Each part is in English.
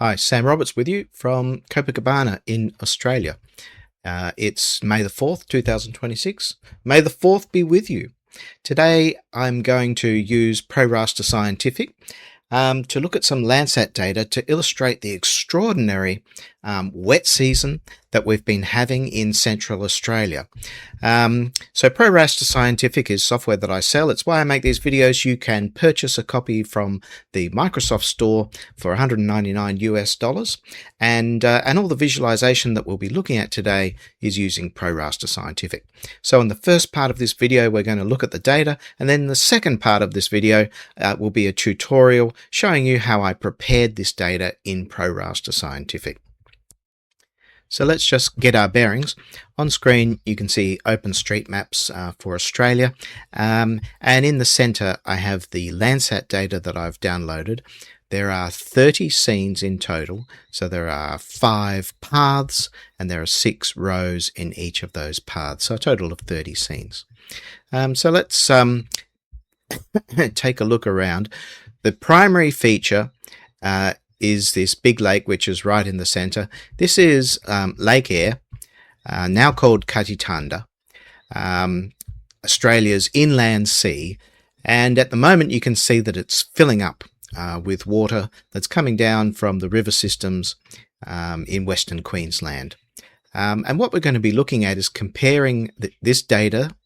Hi, Sam Roberts with you from Copacabana in Australia. It's May the 4th, 2026. May the 4th be with you. Today I'm going to use ProRaster Scientific to look at some Landsat data to illustrate the extraordinary wet season that we've been having in Central Australia. So ProRaster Scientific is software that I sell. It's why I make these videos. You can purchase a copy from the Microsoft Store for $199 US, and all the visualization that we'll be looking at today is using ProRaster Scientific. So in the first part of this video, we're going to look at the data, and then the second part of this video will be a tutorial showing you how I prepared this data in ProRaster Scientific. So let's just get our bearings. On screen you can see OpenStreetMaps for Australia, and in the center I have the Landsat data that I've downloaded. There are 30 scenes in total, so there are 5 paths and there are 6 rows in each of those paths, so a total of 30 scenes. So let's take a look around. The primary feature is this big lake, which is right in the center. This is Lake Eyre, now called Katitanda, Australia's inland sea, and at the moment you can see that it's filling up with water that's coming down from the river systems in Western Queensland. And what we're going to be looking at is comparing this data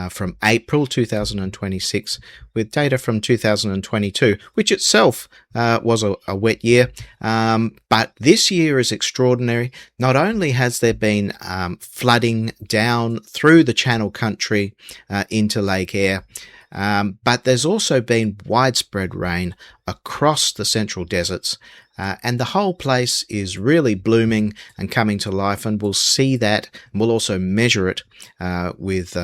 from April 2026 with data from 2022, which itself was a wet year. But this year is extraordinary. Not only has there been flooding down through the Channel country into Lake Eyre, but there's also been widespread rain across the central deserts, and the whole place is really blooming and coming to life, and we'll see that, and we'll also measure it with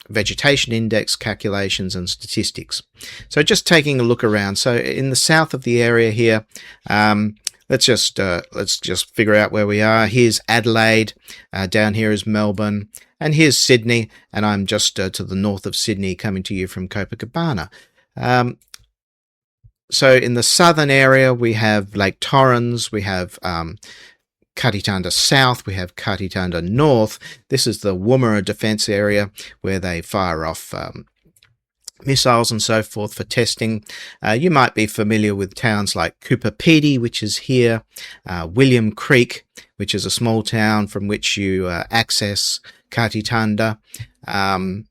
Vegetation Index calculations and statistics. So just taking a look around. So in the south of the area here, let's just figure out where we are. Here's Adelaide, down here is Melbourne, and here's Sydney, and I'm just to the north of Sydney, coming to you from Copacabana. So in the southern area we have Lake Torrens, we have Katitanda South, we have Katitanda North. This is the Woomera Defence Area where they fire off missiles and so forth for testing. You might be familiar with towns like Cooperpedy, which is here, William Creek, which is a small town from which you access Katitanda, and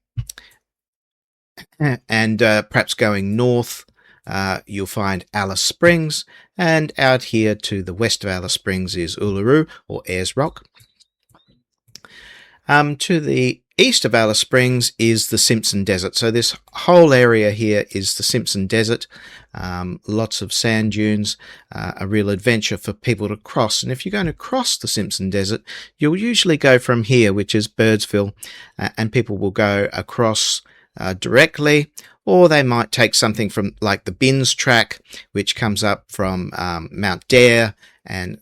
perhaps going north, you'll find Alice Springs, and out here to the west of Alice Springs is Uluru or Ayers Rock. To the east of Alice Springs is the Simpson Desert. So this whole area here is the Simpson Desert. Lots of sand dunes, a real adventure for people to cross. And if you're going to cross the Simpson Desert, you'll usually go from here, which is Birdsville, and people will go across directly, or they might take something from like the Binns track, which comes up from Mount Dare and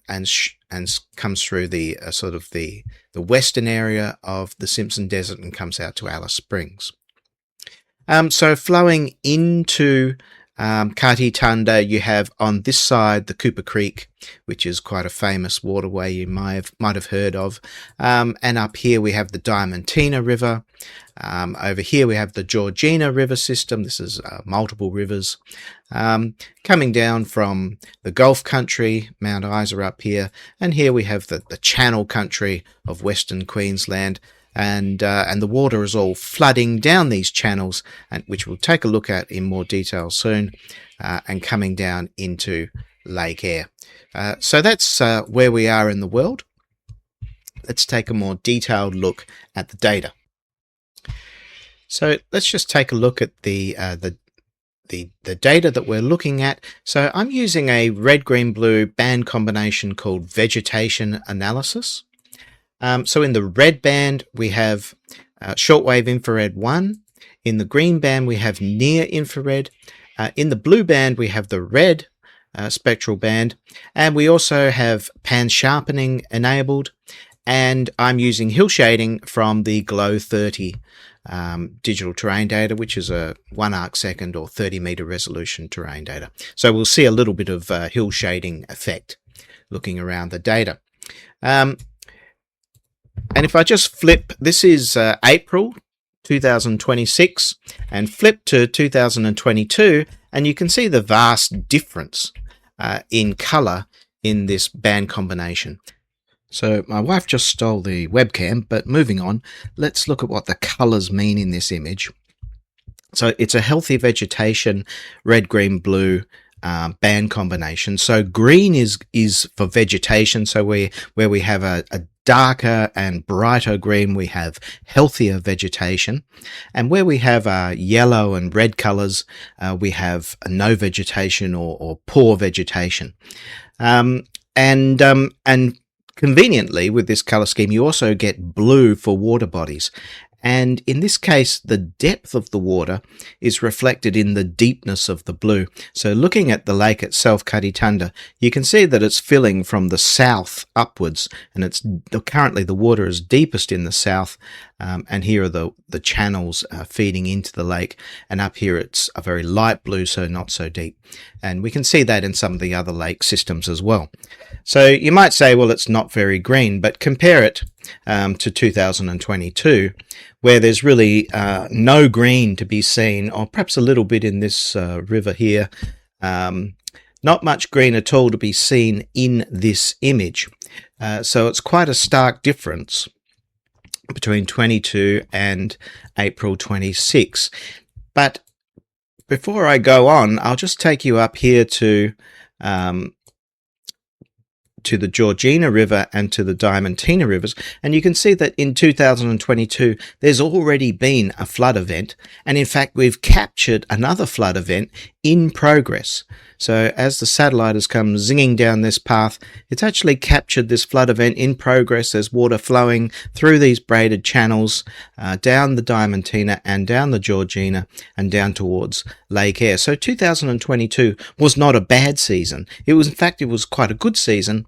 comes through the sort of the western area of the Simpson Desert and comes out to Alice Springs. So flowing into Katitanda, you have on this side the Cooper Creek, which is quite a famous waterway you might have heard of, and up here we have the Diamantina River. Over here we have the Georgina River system. This is multiple rivers coming down from the Gulf country, Mount Isa up here, and here we have the Channel country of Western Queensland. And the water is all flooding down these channels, and which we'll take a look at in more detail soon, and coming down into Lake Eyre. So that's where we are in the world. Let's take a more detailed look at the data. So let's just take a look at the data that we're looking at. So I'm using a red, green, blue band combination called Vegetation Analysis. So in the red band we have shortwave infrared 1. In the green band we have near infrared. In the blue band we have the red spectral band, and we also have pan sharpening enabled, and I'm using hill shading from the Glow 30 digital terrain data, which is a 1 arc second or 30 meter resolution terrain data. So we'll see a little bit of hill shading effect looking around the data. And if I just flip, this is April 2026, and flip to 2022, and you can see the vast difference in color in this band combination. So my wife just stole the webcam, but moving on, let's look at what the colors mean in this image. So it's a healthy vegetation, red, green, blue band combination. So green is for vegetation. So where we have a darker and brighter green, we have healthier vegetation. And where we have yellow and red colors, we have no vegetation or poor vegetation. And conveniently, with this color scheme, you also get blue for water bodies. And in this case, the depth of the water is reflected in the deepness of the blue. So looking at the lake itself, Kaditanda, you can see that it's filling from the south upwards, and it's currently the water is deepest in the south. And here are the channels feeding into the lake, and up here it's a very light blue, so not so deep. And we can see that in some of the other lake systems as well. So you might say, well, it's not very green, but compare it to 2022, where there's really no green to be seen, or perhaps a little bit in this river here. Not much green at all to be seen in this image. So it's quite a stark difference between 22 and April 26. But before I go on, I'll just take you up here to the Georgina River and to the Diamantina Rivers, and you can see that in 2022 there's already been a flood event, and in fact we've captured another flood event in progress. So as the satellite has come zinging down this path, it's actually captured this flood event in progress. There's water flowing through these braided channels down the Diamantina and down the Georgina and down towards Lake Eyre. So 2022 was not a bad season. It was, in fact, it was quite a good season.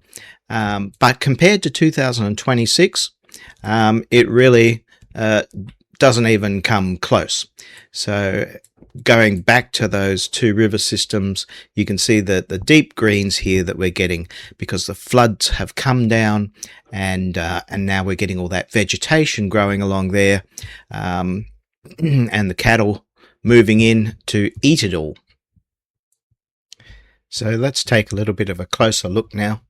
But compared to 2026, it really doesn't even come close. So going back to those two river systems, you can see that the deep greens here that we're getting because the floods have come down, and now we're getting all that vegetation growing along there, and the cattle moving in to eat it all. So let's take a little bit of a closer look now.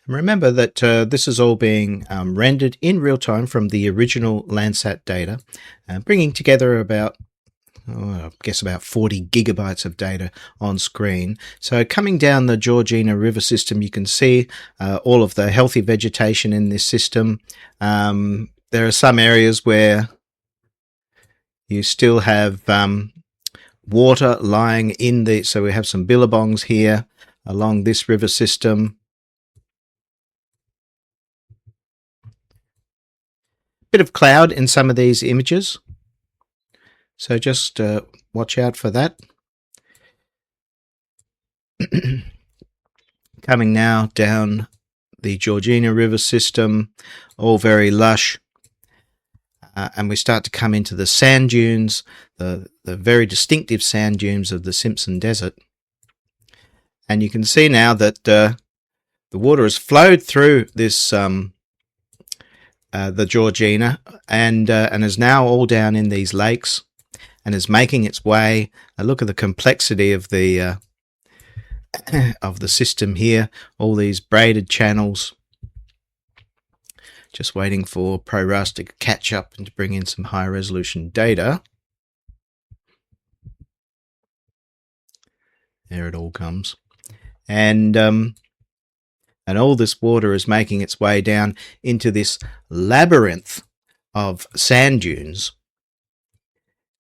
Remember that this is all being rendered in real time from the original Landsat data, bringing together about I guess about 40 gigabytes of data on screen. So coming down the Georgina River system, you can see all of the healthy vegetation in this system. There are some areas where you still have water lying in the, so we have some billabongs here along this river system. Bit of cloud in some of these images. So just watch out for that. Coming now down the Georgina River system, all very lush. And we start to come into the sand dunes, the very distinctive sand dunes of the Simpson Desert. And you can see now that the water has flowed through this the Georgina and is now all down in these lakes, and is making its way. Look at the complexity of the system here. All these braided channels. Just waiting for ProRaster to catch up and to bring in some high resolution data. There it all comes, and all this water is making its way down into this labyrinth of sand dunes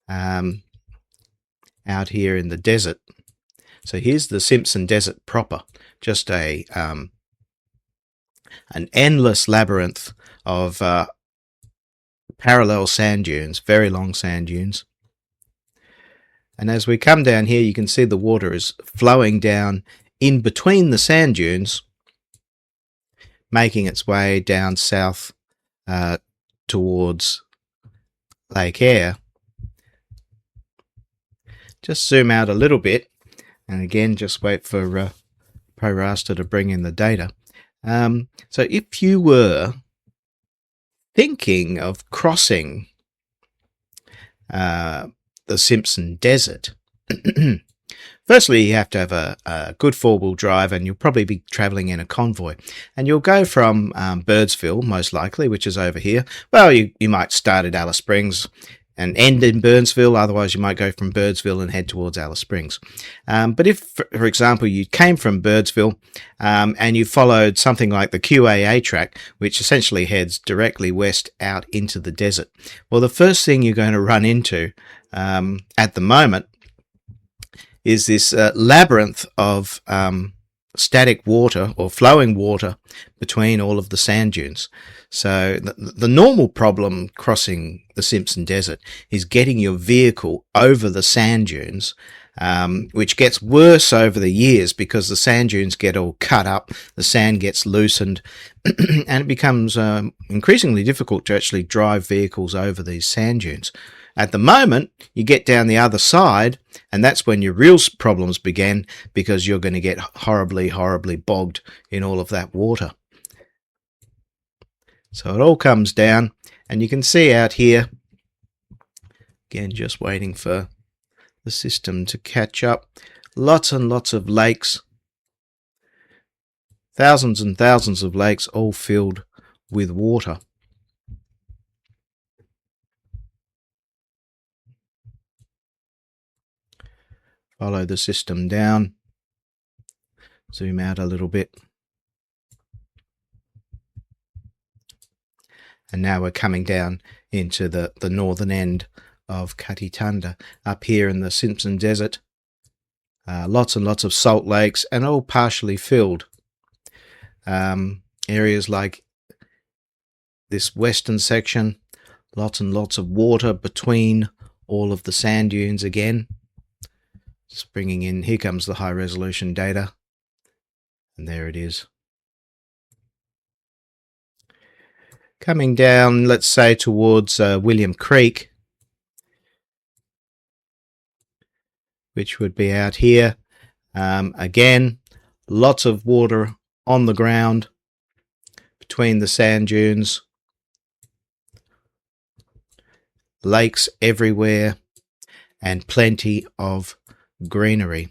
out here in the desert. So here's the Simpson Desert proper, just an endless labyrinth of parallel sand dunes, very long sand dunes. And as we come down here, you can see the water is flowing down in between the sand dunes, making its way down south towards Lake Eyre. Just zoom out a little bit, and again, just wait for ProRaster to bring in the data. So if you were thinking of crossing the Simpson Desert, firstly, you have to have a good four-wheel drive, and you'll probably be travelling in a convoy. And you'll go from Birdsville, most likely, which is over here. Well, you might start at Alice Springs and end in Burnsville. Otherwise, you might go from Birdsville and head towards Alice Springs. But if, for example, you came from Birdsville and you followed something like the QAA track, which essentially heads directly west out into the desert, well, the first thing you're going to run into at the moment is this labyrinth of static water or flowing water between all of the sand dunes. So the normal problem crossing the Simpson Desert is getting your vehicle over the sand dunes, which gets worse over the years because the sand dunes get all cut up, the sand gets loosened, and it becomes increasingly difficult to actually drive vehicles over these sand dunes. At the moment, you get down the other side, and that's when your real problems begin, because you're going to get horribly, horribly bogged in all of that water. So it all comes down, and you can see out here, again, just waiting for the system to catch up, lots and lots of lakes, thousands and thousands of lakes, all filled with water. Follow the system down, zoom out a little bit. And now we're coming down into the northern end of Katitanda, up here in the Simpson Desert. Lots and lots of salt lakes, and all partially filled. Areas like this western section, lots and lots of water between all of the sand dunes again. Just bringing in, here comes the high resolution data, and there it is. Coming down, let's say towards William Creek, which would be out here. Again, lots of water on the ground between the sand dunes, lakes everywhere, and plenty of greenery.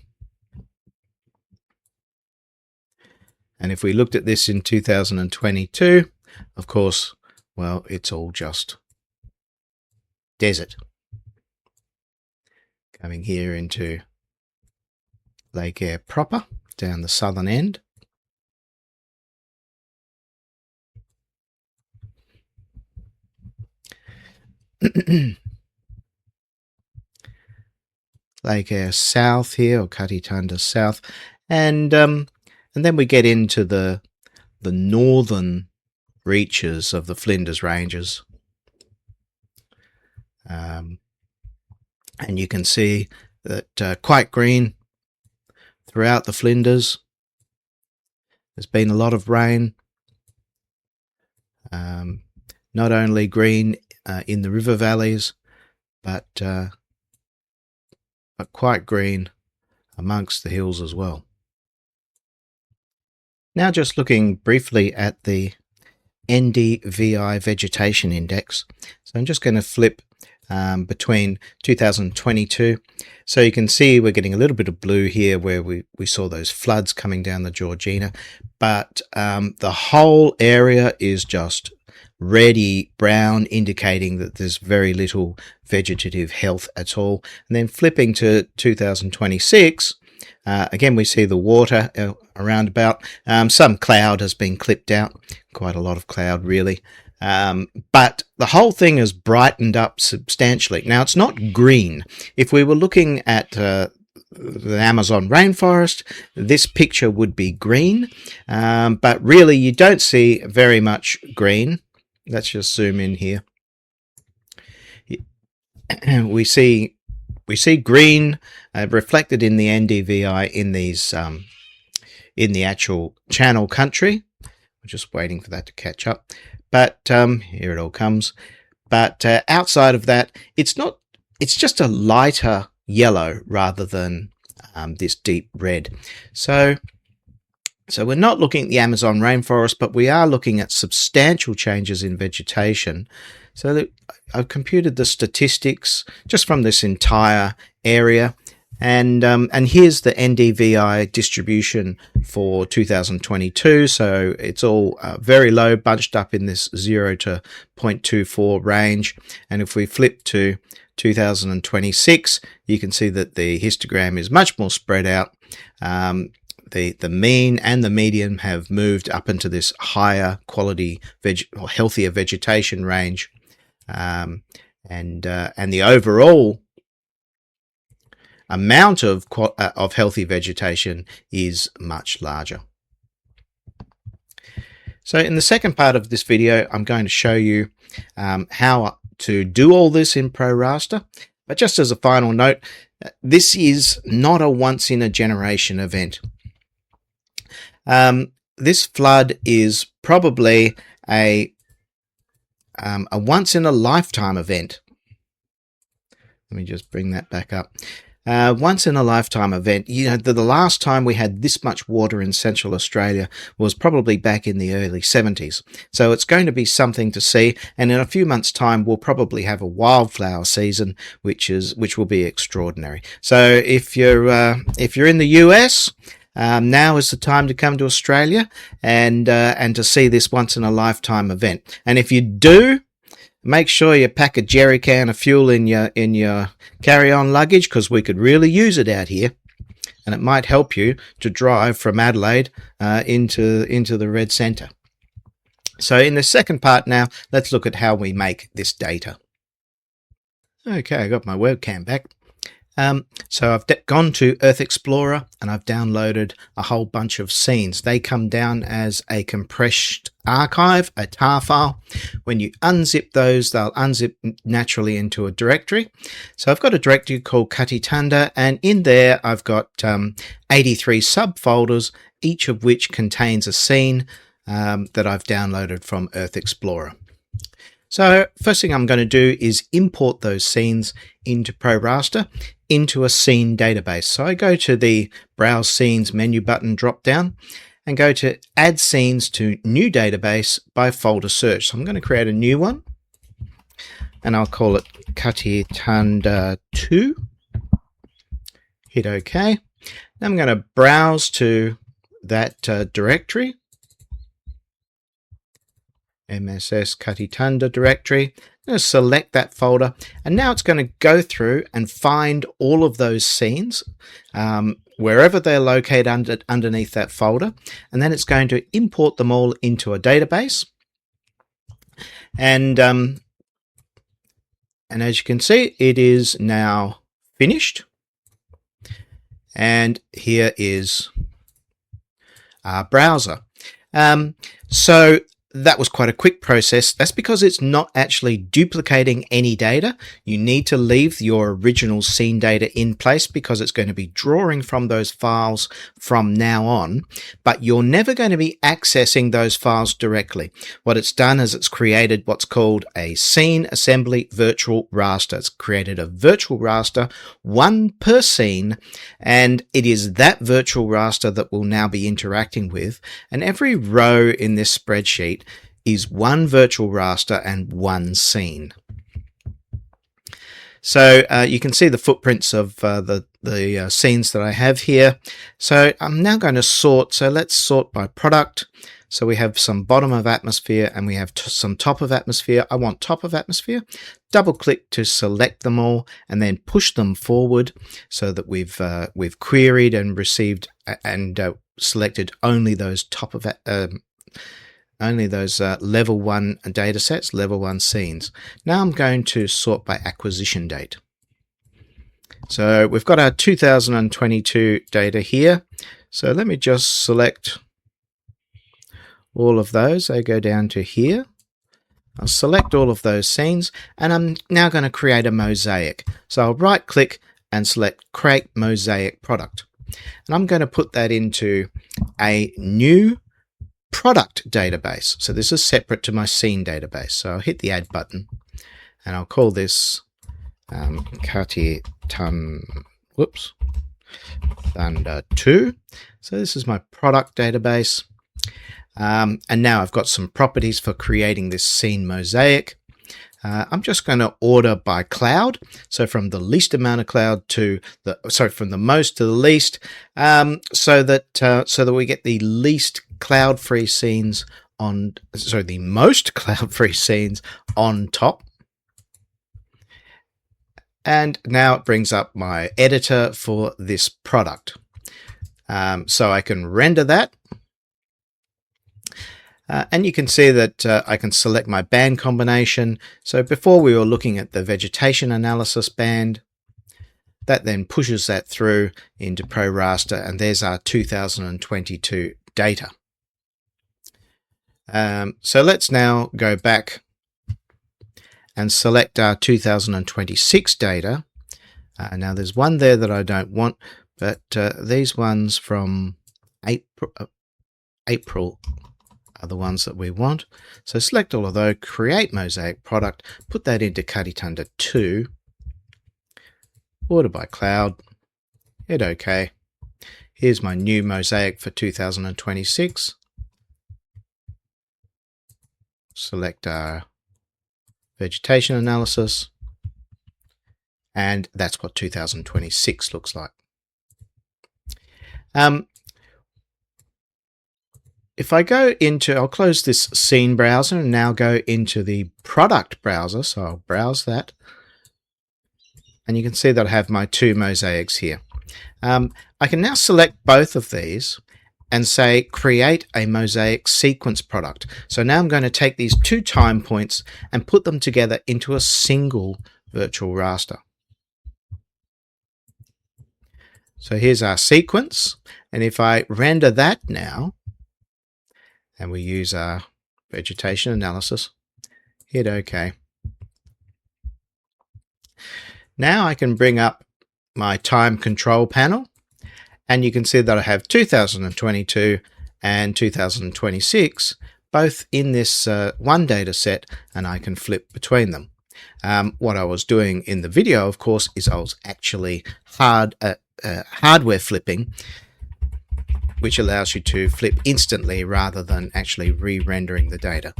And if we looked at this in 2022, of course, well, it's all just desert. Coming here into Lake Eyre proper, down the southern end. Lake Eyre South here, or Katitanda South, and then we get into the northern reaches of the Flinders Ranges, and you can see that quite green throughout the Flinders. There's been a lot of rain, not only green in the river valleys, but quite green amongst the hills as well. Now just looking briefly at the NDVI Vegetation Index. So I'm just going to flip between 2022. So you can see we're getting a little bit of blue here where we saw those floods coming down the Georgina, but the whole area is just reddy brown, indicating that there's very little vegetative health at all. And then flipping to 2026, again we see the water around about. Some cloud has been clipped out, quite a lot of cloud really, but the whole thing has brightened up substantially. Now it's not green. If we were looking at the Amazon rainforest, this picture would be green, but really you don't see very much green. Let's just zoom in here. We see green reflected in the NDVI in these in the actual channel country. We're just waiting for that to catch up, but here it all comes. But outside of that, it's just a lighter yellow rather than this deep red. So we're not looking at the Amazon rainforest, but we are looking at substantial changes in vegetation. So I've computed the statistics just from this entire area. And here's the NDVI distribution for 2022. So it's all very low, bunched up in this 0 to 0.24 range. And if we flip to 2026, you can see that the histogram is much more spread out. The mean and the median have moved up into this higher quality or healthier vegetation range, and the overall amount of healthy vegetation is much larger. So in the second part of this video, I'm going to show you how to do all this in ProRaster. But just as a final note, this is not a once in a generation event. This flood is probably a once in a lifetime event. Let me just bring that back up. Once in a lifetime event. You know, the last time we had this much water in Central Australia was probably back in the early 70s. So it's going to be something to see. And in a few months' time, we'll probably have a wildflower season, which will be extraordinary. So if you're in the US, now is the time to come to Australia and to see this once in a lifetime event. And if you do, make sure you pack a jerry can of fuel in your carry-on luggage, because we could really use it out here, and it might help you to drive from Adelaide into the red centre. So in the second part now, let's look at how we make this data. Okay, I got my webcam back. So I've gone to Earth Explorer and I've downloaded a whole bunch of scenes. They come down as a compressed archive, a tar file. When you unzip those, they'll unzip naturally into a directory. So I've got a directory called Katitanda, and in there I've got 83 subfolders, each of which contains a scene that I've downloaded from Earth Explorer. So first thing I'm going to do is import those scenes into ProRaster into a scene database. So I go to the Browse Scenes menu button drop down and go to Add Scenes to New Database by folder search. So I'm going to create a new one and I'll call it Katitanda 2. Hit OK. Now I'm going to browse to that directory. MSS Katitanda directory. I'm going to select that folder, and now it's going to go through and find all of those scenes wherever they're located underneath that folder, and then it's going to import them all into a database. And as you can see, it is now finished, and here is our browser. So that was quite a quick process. That's because it's not actually duplicating any data. You need to leave your original scene data in place because it's going to be drawing from those files from now on, but you're never going to be accessing those files directly. What it's done is it's created what's called a scene assembly virtual raster. It's created a virtual raster, one per scene, and it is that virtual raster that we'll now be interacting with. And every row in this spreadsheet is one virtual raster and one scene. So you can see the footprints of the scenes that I have here. So I'm now going to sort. So let's sort by product. So we have some bottom of atmosphere and we have some top of atmosphere. I want top of atmosphere. Double click to select them all and then push them forward so that we've queried and received and selected only those top of only those level 1 data sets, level 1 scenes. Now I'm going to sort by acquisition date. So we've got our 2022 data here. So let me just select all of those. They go down to here. I'll select all of those scenes and I'm now going to create a mosaic. So I'll right click and select Create Mosaic Product. And I'm going to put that into a new product database. So this is separate to my scene database. So I'll hit the add button and I'll call this Kati Thunder 2. So this is my product database. And now I've got some properties for creating this scene mosaic. I'm just going to order by cloud, so from the least amount of cloud to from the most to the least, so that we get the least cloud-free scenes on, the most cloud-free scenes on top. And now it brings up my editor for this product, so I can render that. And you can see that I can select my band combination. So before we were looking at the vegetation analysis band. That then pushes that through into ProRaster, and there's our 2022 data. So let's now go back and select our 2026 data. Now there's one there that I don't want, but these ones from April are the ones that we want. So select all of those, create Mosaic product, put that into Kati Thunder 2, order by cloud, hit OK. Here's my new Mosaic for 2026. Select our vegetation analysis, and that's what 2026 looks like. If I go into, I'll close this scene browser and now go into the product browser. So I'll browse that. And you can see that I have my two mosaics here. I can now select both of these and say, create a mosaic sequence product. So now I'm going to take these two time points and put them together into a single virtual raster. So here's our sequence. And if I render that now, and we use our vegetation analysis, hit OK. Now I can bring up my time control panel, and you can see that I have 2022 and 2026 both in this one data set, and I can flip between them. What I was doing in the video, of course, is I was actually hardware flipping, which allows you to flip instantly rather than actually re-rendering the data.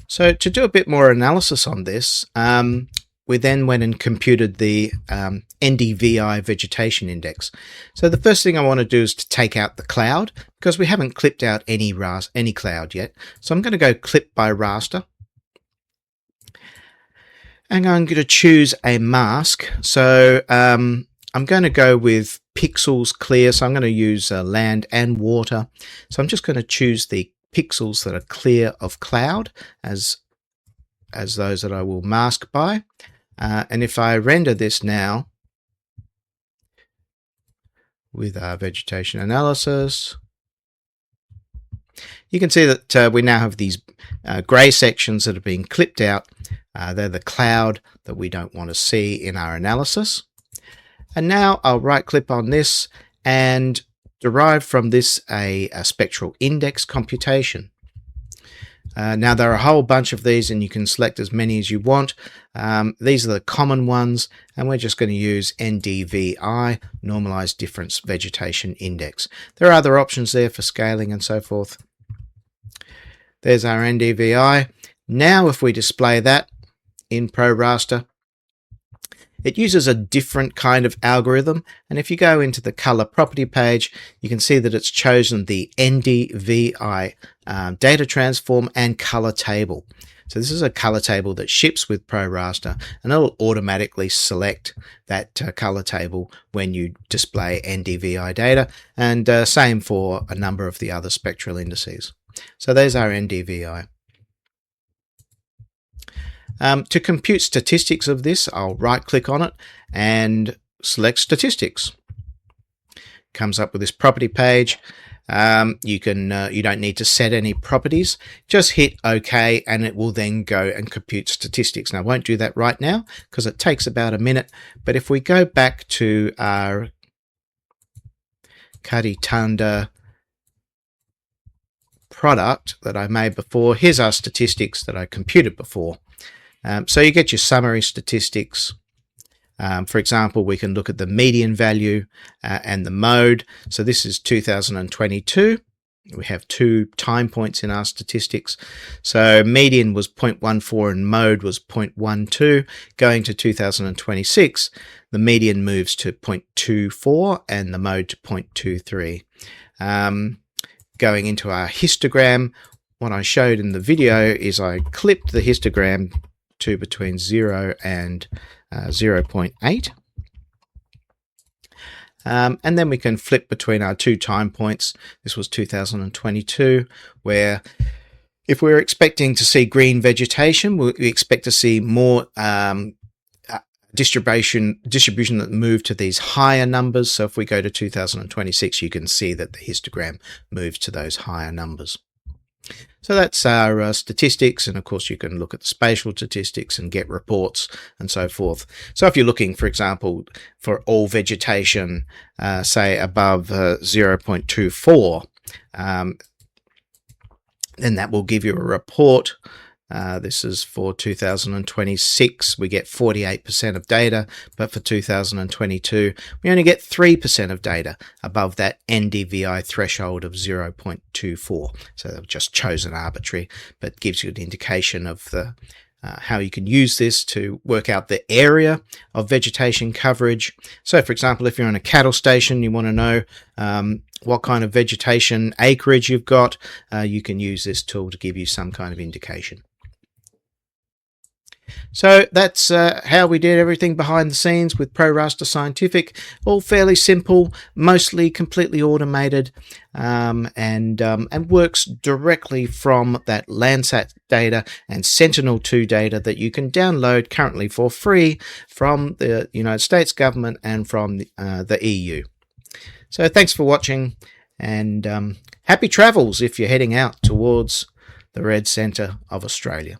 So to do a bit more analysis on this, we then went and computed the NDVI Vegetation Index. So the first thing I want to do is to take out the cloud, because we haven't clipped out any cloud yet. So I'm going to go clip by raster. And I'm going to choose a mask. So I'm going to go with pixels clear. So I'm going to use land and water. So I'm just going to choose the pixels that are clear of cloud as those that I will mask by. And if I render this now with our vegetation analysis, you can see that we now have these grey sections that are being clipped out. They're the cloud that we don't want to see in our analysis. And now I'll right click on this and derive from this a spectral index computation. Now there are a whole bunch of these, and you can select as many as you want. These are the common ones, and we're just going to use NDVI, Normalized Difference Vegetation Index. There are other options there for scaling and so forth. There's our NDVI. Now if we display that in ProRaster, it uses a different kind of algorithm, and if you go into the color property page, you can see that it's chosen the NDVI data transform and color table. So this is a color table that ships with ProRaster, and it'll automatically select that color table when you display NDVI data, and same for a number of the other spectral indices. So there's our NDVI. To compute statistics of this, I'll right click on it and select statistics. Comes up with this property page. You don't need to set any properties. Just hit OK, and it will then go and compute statistics. Now I won't do that right now because it takes about a minute. But if we go back to our Kati Thunder product that I made before. Here's our statistics that I computed before. So you get your summary statistics. For example, we can look at the median value and the mode. So this is 2022. We have 2 time points in our statistics. So median was 0.14 and mode was 0.12. Going to 2026, the median moves to 0.24 and the mode to 0.23. Going into our histogram, what I showed in the video is I clipped the histogram to between 0 and 0.8. And then we can flip between our 2 time points. This was 2022, where if we're expecting to see green vegetation, we expect to see more distribution that move to these higher numbers. So if we go to 2026, you can see that the histogram moves to those higher numbers. So that's our statistics, and of course you can look at the spatial statistics and get reports and so forth. So if you're looking, for example, for all vegetation, say above 0.24, then that will give you a report. This is for 2026. We get 48% of data, but for 2022, we only get 3% of data above that NDVI threshold of 0.24. So they've just chosen arbitrary, but gives you an indication of the how you can use this to work out the area of vegetation coverage. So, for example, if you're on a cattle station, you want to know what kind of vegetation acreage you've got, you can use this tool to give you some kind of indication. So that's how we did everything behind the scenes with ProRaster Scientific. All fairly simple, mostly completely automated, and works directly from that Landsat data and Sentinel-2 data that you can download currently for free from the United States government and from the EU. So thanks for watching, and happy travels if you're heading out towards the red centre of Australia.